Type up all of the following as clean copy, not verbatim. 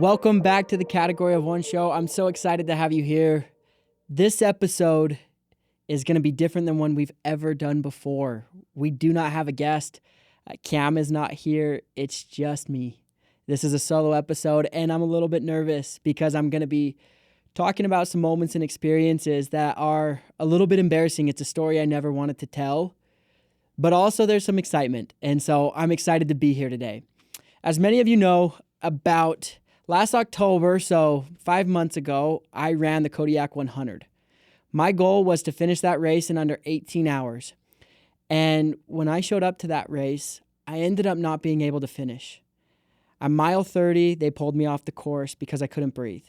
Welcome back to the Category of One show. I'm so excited to have you here. This episode is going to be different than one we've ever done before. We do not have a guest. Cam is not here. It's just me. This is a solo episode, and I'm a little bit nervous because I'm going to be talking about some moments and experiences that are a little bit embarrassing. It's a story I never wanted to tell, but also there's some excitement, and so I'm excited to be here today. As many of you know, about last October, so 5 months ago, I ran the Kodiak 100. My goal was to finish that race in under 18 hours. And when I showed up to that race, I ended up not being able to finish. At mile 30, they pulled me off the course because I couldn't breathe.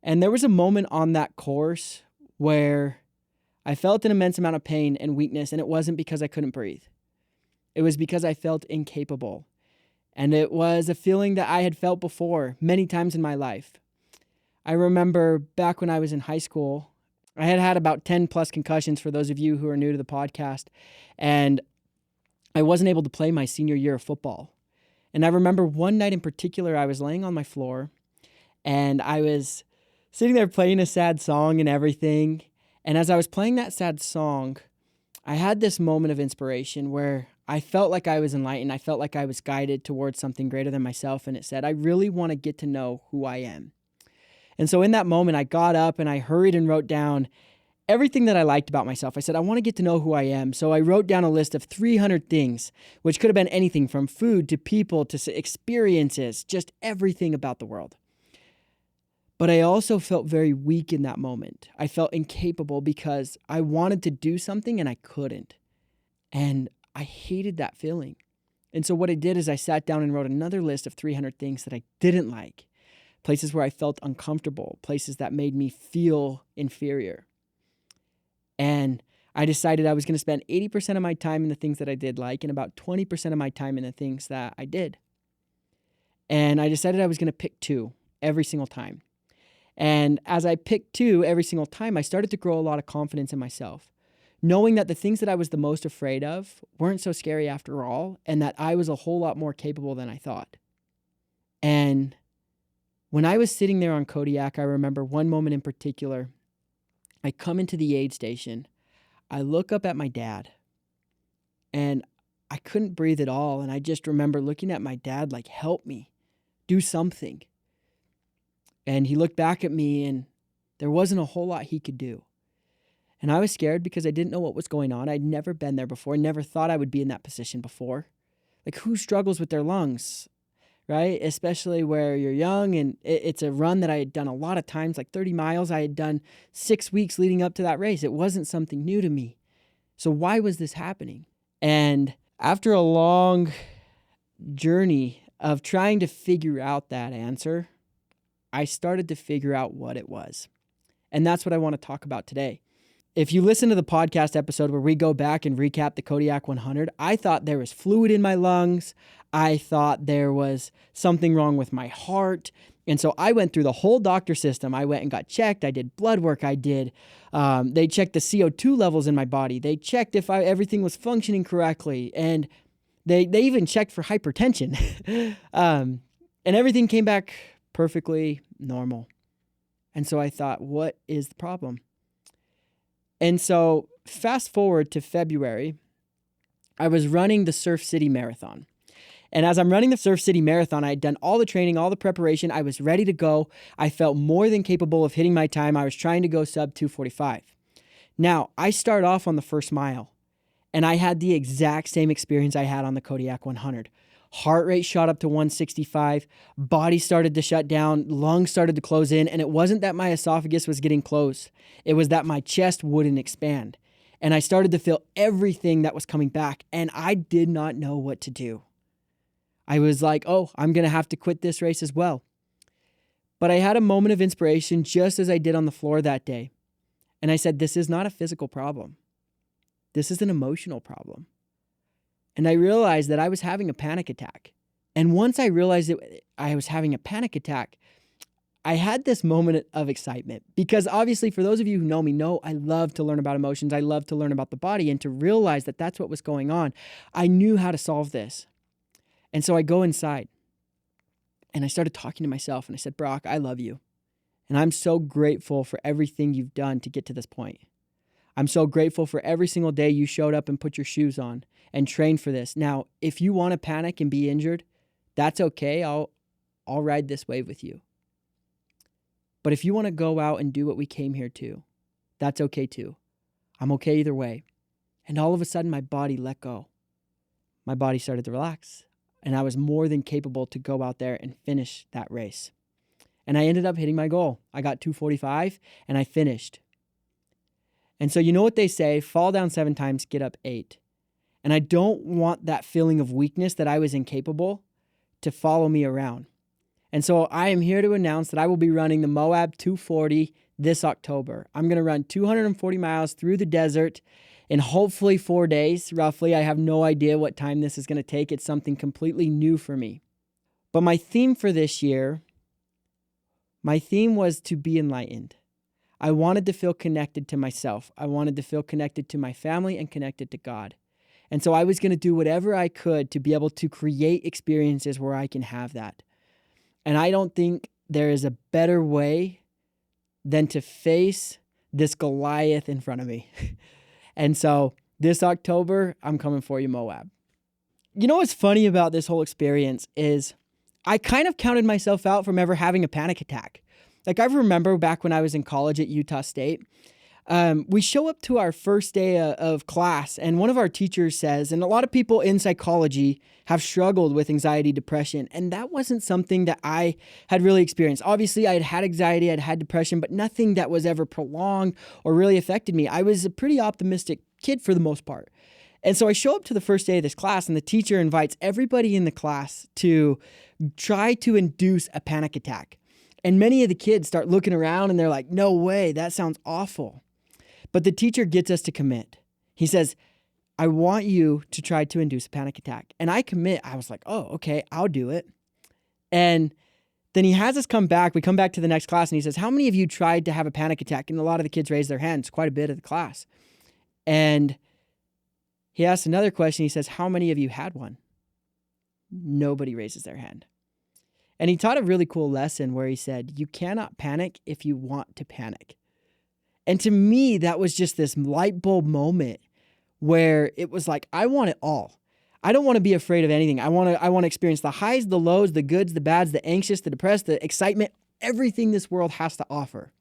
And there was a moment on that course where I felt an immense amount of pain and weakness, and it wasn't because I couldn't breathe. It was because I felt incapable. And it was a feeling that I had felt before many times in my life. I remember back when I was in high school, I had had about 10 plus concussions for those of you who are new to the podcast. And I wasn't able to play my senior year of football. And I remember one night in particular, I was laying on my floor and I was sitting there playing a sad song and everything. And as I was playing that sad song, I had this moment of inspiration where I felt like I was enlightened. I felt like I was guided towards something greater than myself. And it said, I really want to get to know who I am. And so in that moment, I got up and I hurried and wrote down everything that I liked about myself. I said, I want to get to know who I am. So I wrote down a list of 300 things, which could have been anything from food to people to experiences, just everything about the world. But I also felt very weak in that moment. I felt incapable because I wanted to do something and I couldn't. And I hated that feeling. And so what I did is I sat down and wrote another list of 300 things that I didn't like. Places where I felt uncomfortable, places that made me feel inferior. And I decided I was going to spend 80% of my time in the things that I did like and about 20% of my time in the things that I did. And I decided I was going to pick 2 every single time. And as I picked 2 every single time, I started to grow a lot of confidence in myself, knowing that the things that I was the most afraid of weren't so scary after all, and that I was a whole lot more capable than I thought. And when I was sitting there on Kodiak, I remember one moment in particular. I come into the aid station. I look up at my dad, and I couldn't breathe at all. And I just remember looking at my dad like, help me, do something. And he looked back at me, and there wasn't a whole lot he could do. And I was scared because I didn't know what was going on. I'd never been there before, never thought I would be in that position before. Like, who struggles with their lungs, right? Especially where you're young, and it's a run that I had done a lot of times, like 30 miles. I had done 6 weeks leading up to that race. It wasn't something new to me. So why was this happening? And after a long journey of trying to figure out that answer, I started to figure out what it was. And that's what I want to talk about today. If you listen to the podcast episode where we go back and recap the Kodiak 100, I thought there was fluid in my lungs. I thought there was something wrong with my heart. And so I went through the whole doctor system. I went and got checked. I did blood work. They checked the CO2 levels in my body. They checked if everything was functioning correctly. And they even checked for hypertension. And everything came back perfectly normal. And so I thought, what is the problem? And so fast forward to February, I was running the Surf City Marathon. And as I'm running the Surf City Marathon, I had done all the training, all the preparation. I was ready to go. I felt more than capable of hitting my time. I was trying to go sub 2:45. Now, I start off on the first mile, and I had the exact same experience I had on the Kodiak 100. Heart rate shot up to 165, body started to shut down, lungs started to close in, and it wasn't that my esophagus was getting closed. It was that my chest wouldn't expand. And I started to feel everything that was coming back, and I did not know what to do. I was like, oh, I'm going to have to quit this race as well. But I had a moment of inspiration just as I did on the floor that day. And I said, this is not a physical problem. This is an emotional problem. And I realized that I was having a panic attack. And once I realized that I was having a panic attack, I had this moment of excitement because obviously for those of you who know me know I love to learn about emotions. I love to learn about the body, and to realize that that's what was going on, I knew how to solve this. And so I go inside And I started talking to myself and I said, Brock, I love you. And I'm so grateful for everything you've done to get to this point. I'm so grateful for every single day you showed up and put your shoes on and trained for this. Now, if you want to panic and be injured, that's okay. I'll ride this wave with you. But if you want to go out and do what we came here to, that's okay too. I'm okay either way. And all of a sudden, my body let go. My body started to relax. And I was more than capable to go out there and finish that race. And I ended up hitting my goal. I got 2:45 and I finished. And so you know what they say, fall down 7 times, get up 8. And I don't want that feeling of weakness that I was incapable to follow me around. And so I am here to announce that I will be running the Moab 240 this October. I'm going to run 240 miles through the desert in hopefully 4 days, roughly. I have no idea what time this is going to take. It's something completely new for me. But my theme for this year, my theme was to be enlightened. I wanted to feel connected to myself. I wanted to feel connected to my family and connected to God. And so I was going to do whatever I could to be able to create experiences where I can have that. And I don't think there is a better way than to face this Goliath in front of me. And so this October, I'm coming for you, Moab. You know what's funny about this whole experience is I kind of counted myself out from ever having a panic attack. Like I remember back when I was in college at Utah State, we show up to our first day of class and one of our teachers says, and a lot of people in psychology have struggled with anxiety, depression, and that wasn't something that I had really experienced. Obviously, I had had anxiety, I'd had depression, but nothing that was ever prolonged or really affected me. I was a pretty optimistic kid for the most part. And so I show up to the first day of this class and the teacher invites everybody in the class to try to induce a panic attack. And many of the kids start looking around and they're like, no way, that sounds awful. But the teacher gets us to commit. He says, I want you to try to induce a panic attack. And I commit. I was like, oh, okay, I'll do it. And then he has us come back. We come back to the next class and he says, how many of you tried to have a panic attack? And a lot of the kids raised their hands, quite a bit of the class. And he asks another question. He says, how many of you had one? Nobody raises their hand. And he taught a really cool lesson where he said, you cannot panic if you want to panic. And to me, that was just this light bulb moment where it was like, I want it all. I don't want to be afraid of anything. I want to experience the highs, the lows, the goods, the bads, the anxious, the depressed, the excitement, everything this world has to offer.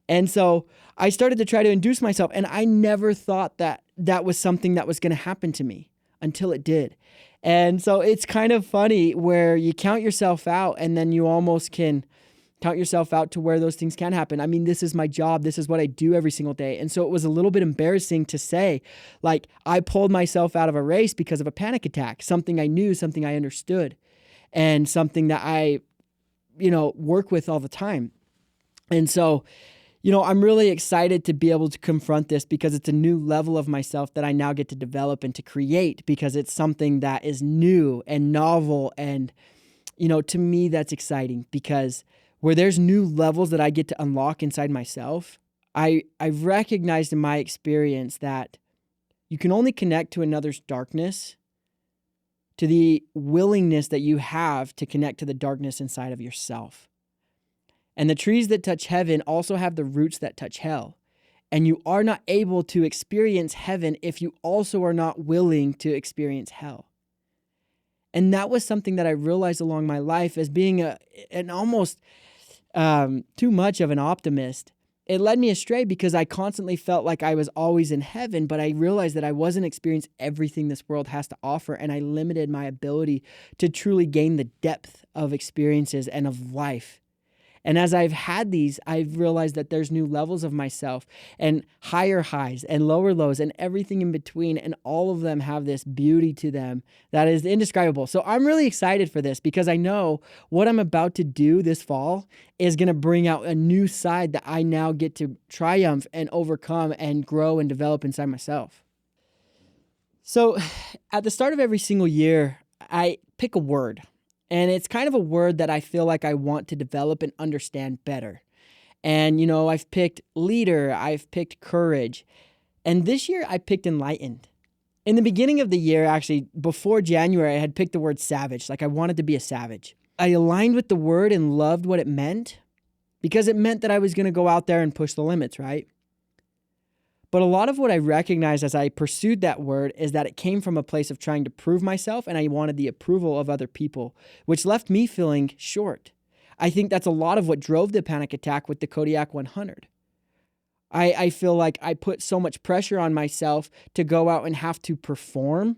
And so I started to try to induce myself, and I never thought that that was something that was going to happen to me until it did. And so it's kind of funny where you count yourself out and then you almost can count yourself out to where those things can happen. I mean, this is my job. This is what I do every single day. And so it was a little bit embarrassing to say, like, I pulled myself out of a race because of a panic attack, something I knew, something I understood, and something that I, work with all the time. And so, I'm really excited to be able to confront this because it's a new level of myself that I now get to develop and to create because it's something that is new and novel. And, to me, that's exciting because where there's new levels that I get to unlock inside myself, I've recognized in my experience that you can only connect to another's darkness to the willingness that you have to connect to the darkness inside of yourself. And the trees that touch heaven also have the roots that touch hell. And you are not able to experience heaven if you also are not willing to experience hell. And that was something that I realized along my life as being an almost too much of an optimist. It led me astray because I constantly felt like I was always in heaven, but I realized that I wasn't experiencing everything this world has to offer, and I limited my ability to truly gain the depth of experiences and of life. And as I've had these, I've realized that there's new levels of myself and higher highs and lower lows and everything in between. And all of them have this beauty to them that is indescribable. So I'm really excited for this because I know what I'm about to do this fall is going to bring out a new side that I now get to triumph and overcome and grow and develop inside myself. So at the start of every single year, I pick a word. And it's kind of a word that I feel like I want to develop and understand better. And, I've picked leader, I've picked courage. And this year I picked enlightened. In the beginning of the year, actually, before January, I had picked the word savage. Like I wanted to be a savage. I aligned with the word and loved what it meant because it meant that I was going to go out there and push the limits, right? But a lot of what I recognized as I pursued that word is that it came from a place of trying to prove myself, and I wanted the approval of other people, which left me feeling short. I think that's a lot of what drove the panic attack with the Kodiak 100. I feel like I put so much pressure on myself to go out and have to perform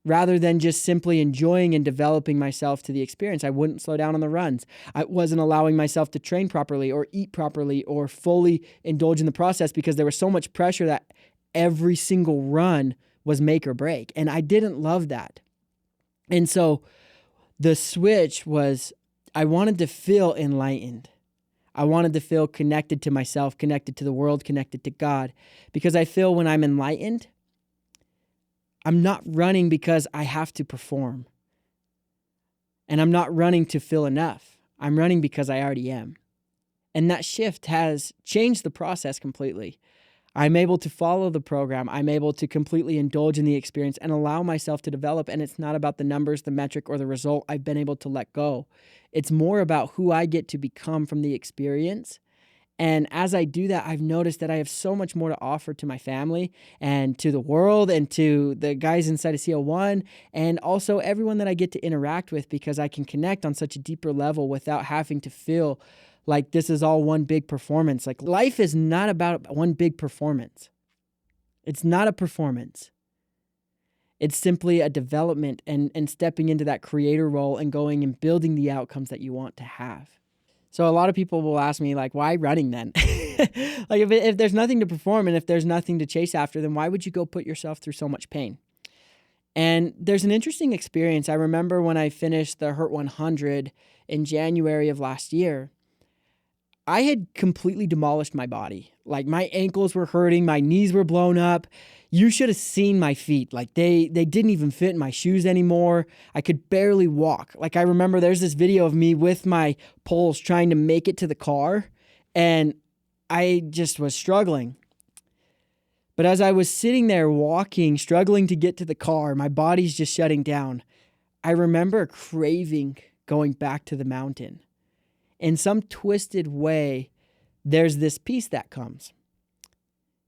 rather than just simply enjoying and developing myself to the experience. I wouldn't slow down on the runs. I wasn't allowing myself to train properly or eat properly or fully indulge in the process because there was so much pressure that every single run was make or break. And I didn't love that. And so the switch was I wanted to feel enlightened. I wanted to feel connected to myself, connected to the world, connected to God. Because I feel when I'm enlightened, I'm not running because I have to perform. And I'm not running to feel enough. I'm running because I already am. And that shift has changed the process completely. I'm able to follow the program. I'm able to completely indulge in the experience and allow myself to develop. And it's not about the numbers, the metric, or the result. I've been able to let go. It's more about who I get to become from the experience. And as I do that, I've noticed that I have so much more to offer to my family and to the world and to the guys inside of CO1 and also everyone that I get to interact with because I can connect on such a deeper level without having to feel like this is all one big performance. Like life is not about one big performance. It's not a performance. It's simply a development and stepping into that creator role and going and building the outcomes that you want to have. So a lot of people will ask me, like, why running then? Like, if there's nothing to perform and if there's nothing to chase after, then why would you go put yourself through so much pain? And there's an interesting experience. I remember when I finished the Hurt 100 in January of last year, I had completely demolished my body. Like, my ankles were hurting, my knees were blown up. You should have seen my feet. Like, they didn't even fit in my shoes anymore. I could barely walk. Like, I remember there's this video of me with my poles trying to make it to the car, and I just was struggling. But as I was sitting there walking, struggling to get to the car, my body's just shutting down. I remember craving going back to the mountain. In some twisted way, there's this peace that comes.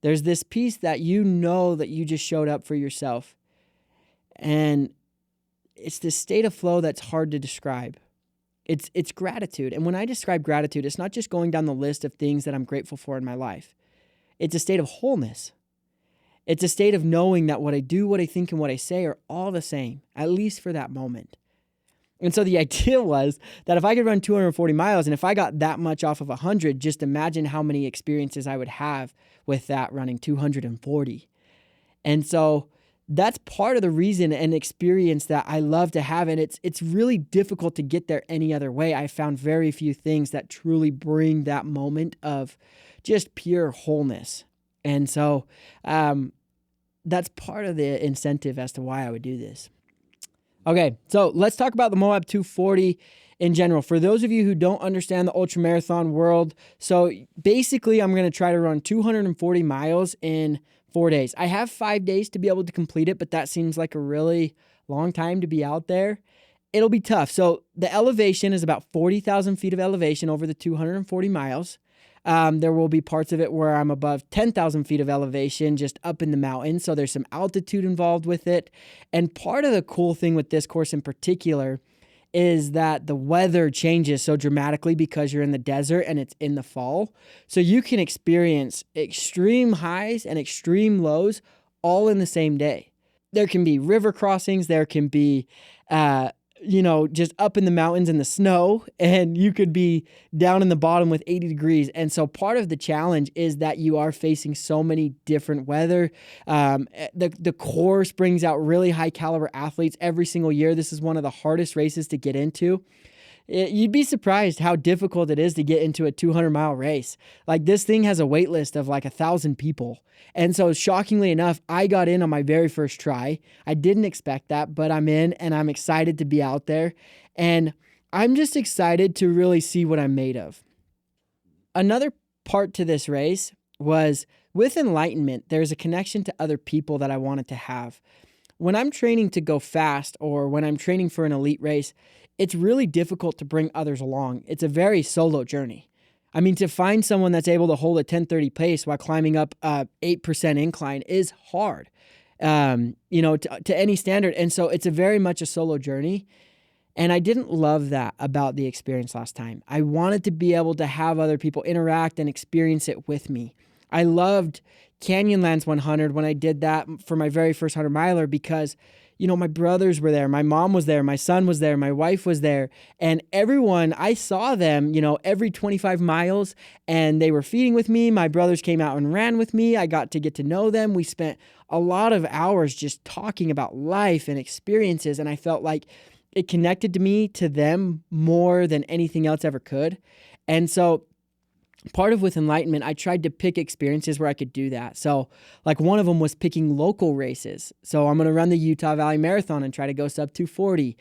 There's this peace that you know that you just showed up for yourself. And it's this state of flow that's hard to describe. It's gratitude. And when I describe gratitude, it's not just going down the list of things that I'm grateful for in my life. It's a state of wholeness. It's a state of knowing that what I do, what I think, and what I say are all the same, at least for that moment. And so the idea was that if I could run 240 miles and if I got that much off of 100, just imagine how many experiences I would have with that running 240. And so that's part of the reason and experience that I love to have. And it's really difficult to get there any other way. I found very few things that truly bring that moment of just pure wholeness. And so that's part of the incentive as to why I would do this. Okay, so let's talk about the Moab 240 in general. For those of you who don't understand the ultramarathon world, so basically I'm going to try to run 240 miles in 4 days. I have 5 days to be able to complete it, but that seems like a really long time to be out there. It'll be tough. So the elevation is about 40,000 feet of elevation over the 240 miles. There will be parts of it where I'm above 10,000 feet of elevation just up in the mountains. So there's some altitude involved with it. And part of the cool thing with this course in particular is that the weather changes so dramatically because you're in the desert and it's in the fall. So you can experience extreme highs and extreme lows all in the same day. There can be river crossings. There can be, just up in the mountains in the snow, and you could be down in the bottom with 80 degrees. And so part of the challenge is that you are facing so many different weather. The course brings out really high caliber athletes every single year. This is one of the hardest races to get into. You'd be surprised how difficult it is to get into a 200-mile race. Like, this thing has a wait list of like 1,000 people. And so shockingly enough, I got in on my very first try. I didn't expect that, but I'm in and I'm excited to be out there. And I'm just excited to really see what I'm made of. Another part to this race was with Enlightenment, there's a connection to other people that I wanted to have. When I'm training to go fast or when I'm training for an elite race, it's really difficult to bring others along. It's a very solo journey. I mean, to find someone that's able to hold a 10:30 pace while climbing up a 8% incline is hard, to any standard. And so it's a very much a solo journey. And I didn't love that about the experience last time. I wanted to be able to have other people interact and experience it with me. I loved Canyonlands 100 when I did that for my very first 100 miler because, my brothers were there, my mom was there, my son was there, my wife was there, and everyone, I saw them, every 25 miles, and they were feeding with me. My brothers came out and ran with me. I got to get to know them. We spent a lot of hours just talking about life and experiences, and I felt like it connected to me, to them, more than anything else ever could. And so part of with Enlightenment, I tried to pick experiences where I could do that. So like one of them was picking local races. So I'm going to run the Utah Valley Marathon and try to go sub 240.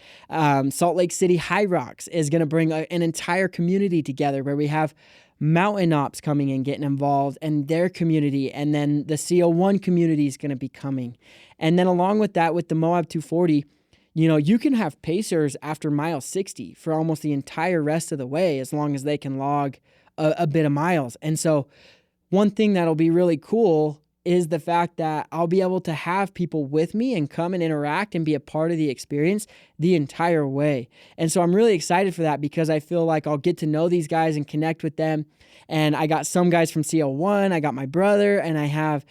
Salt Lake City High Rocks is going to bring an entire community together where we have mountain ops coming and getting involved and their community. And then the CO1 community is going to be coming. And then along with that, with the Moab 240, you can have pacers after mile 60 for almost the entire rest of the way as long as they can log a bit of miles. And so one thing that'll be really cool is the fact that I'll be able to have people with me and come and interact and be a part of the experience the entire way. And so I'm really excited for that because I feel like I'll get to know these guys and connect with them. And I got some guys from CO1, I got my brother, and I have,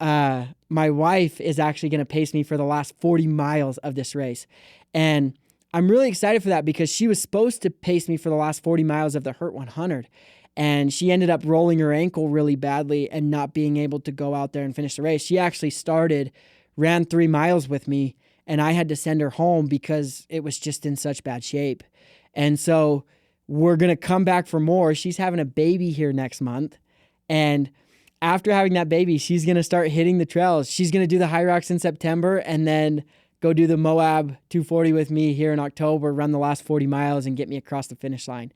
my wife is actually going to pace me for the last 40 miles of this race. And I'm really excited for that because she was supposed to pace me for the last 40 miles of the Hurt 100. And she ended up rolling her ankle really badly and not being able to go out there and finish the race. She actually ran 3 miles with me, and I had to send her home because it was just in such bad shape. And so we're going to come back for more. She's having a baby here next month. And after having that baby, she's going to start hitting the trails. She's going to do the High Rocks in September and then go do the Moab 240 with me here in October, run the last 40 miles and get me across the finish line.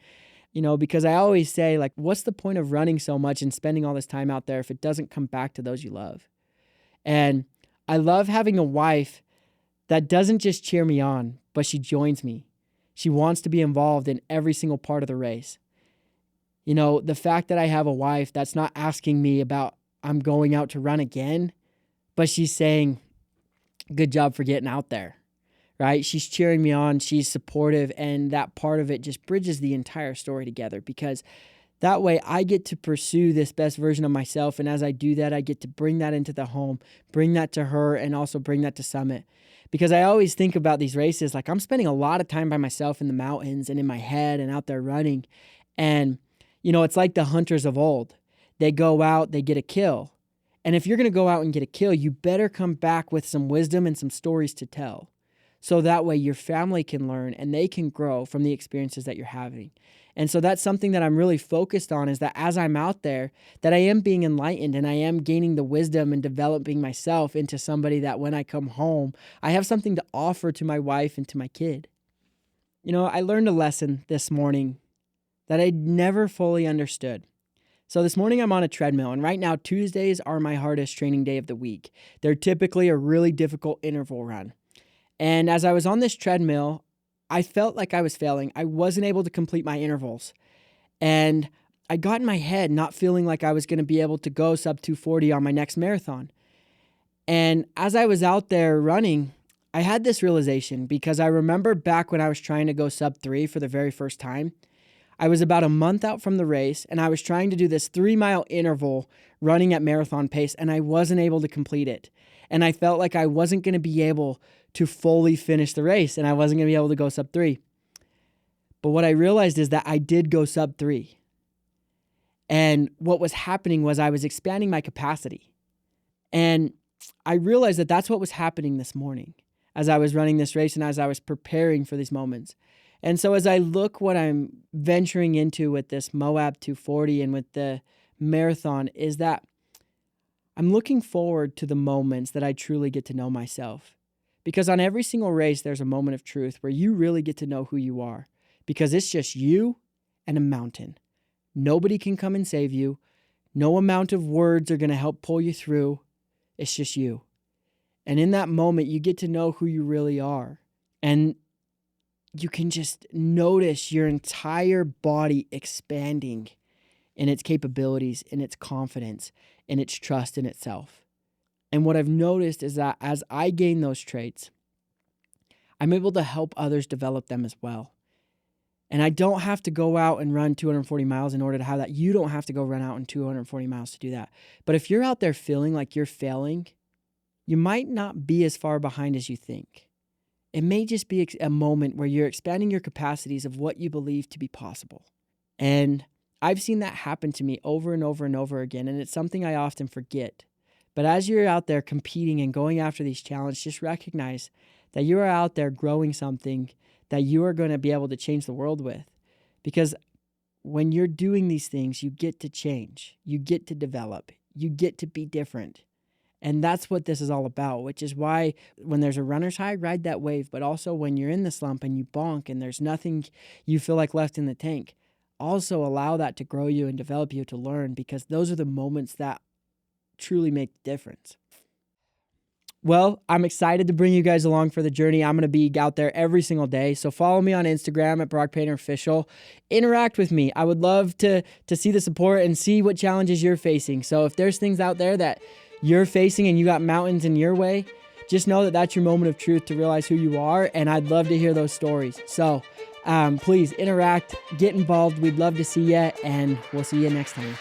Because I always say, like, what's the point of running so much and spending all this time out there if it doesn't come back to those you love? And I love having a wife that doesn't just cheer me on, but she joins me. She wants to be involved in every single part of the race. The fact that I have a wife that's not asking me about I'm going out to run again, but she's saying, good job for getting out there, right? She's cheering me on. She's supportive. And that part of it just bridges the entire story together because that way I get to pursue this best version of myself. And as I do that, I get to bring that into the home, bring that to her, and also bring that to Summit. Because I always think about these races, like I'm spending a lot of time by myself in the mountains and in my head and out there running. And, it's like the hunters of old. They go out, they get a kill. And if you're going to go out and get a kill, you better come back with some wisdom and some stories to tell. So that way your family can learn and they can grow from the experiences that you're having. And so that's something that I'm really focused on is that as I'm out there, that I am being enlightened and I am gaining the wisdom and developing myself into somebody that when I come home, I have something to offer to my wife and to my kid. I learned a lesson this morning that I'd never fully understood. So this morning I'm on a treadmill, and right now Tuesdays are my hardest training day of the week. They're typically a really difficult interval run. And as I was on this treadmill, I felt like I was failing. I wasn't able to complete my intervals. And I got in my head not feeling like I was going to be able to go sub 240 on my next marathon. And as I was out there running, I had this realization because I remember back when I was trying to go sub 3 for the very first time, I was about a month out from the race and I was trying to do this 3-mile interval running at marathon pace and I wasn't able to complete it. And I felt like I wasn't going to be able to fully finish the race and I wasn't going to be able to go sub 3. But what I realized is that I did go sub 3. And what was happening was I was expanding my capacity. And I realized that that's what was happening this morning as I was running this race and as I was preparing for these moments. And so as I look what I'm venturing into with this Moab 240 and with the marathon is that I'm looking forward to the moments that I truly get to know myself. Because on every single race, there's a moment of truth where you really get to know who you are. Because it's just you and a mountain. Nobody can come and save you. No amount of words are going to help pull you through. It's just you. And in that moment, you get to know who you really are. And you can just notice your entire body expanding in its capabilities, in its confidence, in its trust in itself. And what I've noticed is that as I gain those traits, I'm able to help others develop them as well. And I don't have to go out and run 240 miles in order to have that. You don't have to go run out in 240 miles to do that. But if you're out there feeling like you're failing, you might not be as far behind as you think. It may just be a moment where you're expanding your capacities of what you believe to be possible. And I've seen that happen to me over and over and over again, and it's something I often forget. But as you're out there competing and going after these challenges, just recognize that you are out there growing something that you are going to be able to change the world with. Because when you're doing these things, you get to change, you get to develop, you get to be different. And that's what this is all about, which is why when there's a runner's high, ride that wave. But also when you're in the slump and you bonk and there's nothing you feel like left in the tank, also allow that to grow you and develop you to learn, because those are the moments that truly make the difference. Well, I'm excited to bring you guys along for the journey. I'm going to be out there every single day. So follow me on Instagram at Brock Painter Official. Interact with me. I would love to see the support and see what challenges you're facing. So if there's things out there that you're facing and you got mountains in your way, just know that that's your moment of truth to realize who you are. And I'd love to hear those stories. So please interact, get involved. We'd love to see you, and we'll see you next time.